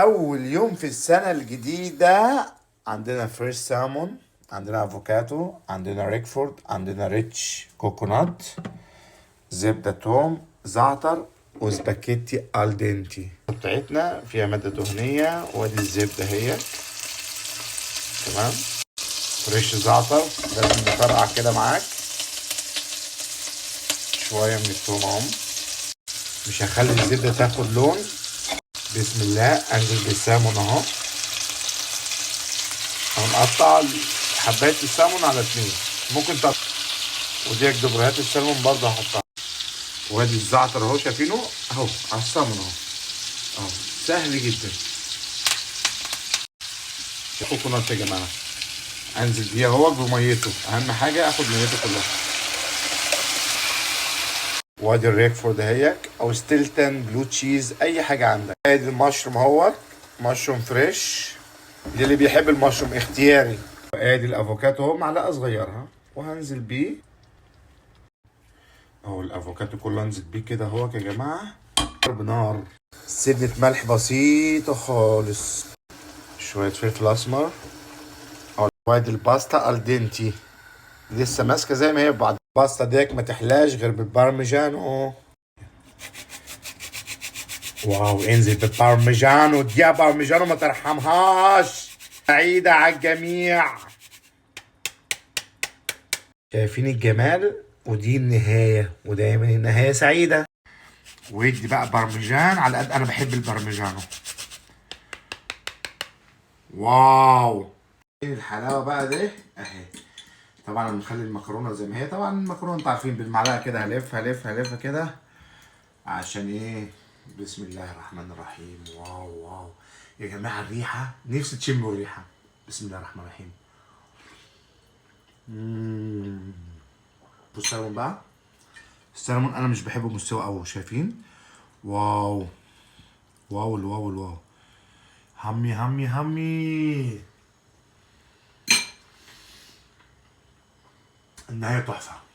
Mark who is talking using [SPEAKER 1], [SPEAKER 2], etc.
[SPEAKER 1] أول يوم في السنة الجديدة عندنا فريش سالمون، عندنا افوكاتو، عندنا ريكفورد، عندنا ريتش كوكونات، زبدة توم، زعتر، وسباكيتي الدنتي بتاعتنا فيها مادة دهنية. وادي الزبدة هي تمام. فريش زعتر لازم نفرقع كده معاك شوية من التوم اهم. مش هخلي الزبدة تاخد لون. بسم الله. انزل بالسامون اهو. هنقطع حباية السامون على 2 ممكن ودي دبريات السلمون برضه هحطها. وادي الزعتر اهو شايفينه اهو على السمن اهو سهل جدا. الكوكونات يا جماعه انزل بيها اهو بميته، اهم حاجه اخد ميته كلها. وادي الريكفورد اهيك او ستيلتون بلو تشيز اي حاجه عندك. ادي المشروم اهو مشروم فريش اللي بيحب المشروم اختياري. وادي الافوكاتو اهو معلقه صغيره وهنزل بيه اهو. الافوكاتو كله انزل بيه كده اهو يا جماعه بنار. سنة ملح بسيطة خالص، شوية فلفل اسمر. وادي الباستا الدنتي لسه ماسكة زي ما هي. بعد الباستا ديك ما تحلاش غير بالبارميجانو. واو انزل بالبارميجانو دي بارميجانو ما ترحمهاش. سعيدة على الجميع. شايفين الجمال؟ ودي النهاية ودايما النهاية سعيدة. وادي بقى بارميجان على قد انا بحب البارميجانو. واو ايه الحلاوه بقى دي اهي. طبعا انا مخلي المكرونه زي ما هي. طبعا المكرونه انتوا عارفين بالمعلقه كده هلفها كده عشان ايه. بسم الله الرحمن الرحيم. واو واو يا جماعه الريحه نفسي تشموا الريحه. بسم الله الرحمن الرحيم. بصوا السلمون بقى. السلمون انا مش بحبه مستوي قوي شايفين. واو واو الواو الواو. همي همي همي. النهايه تحفه.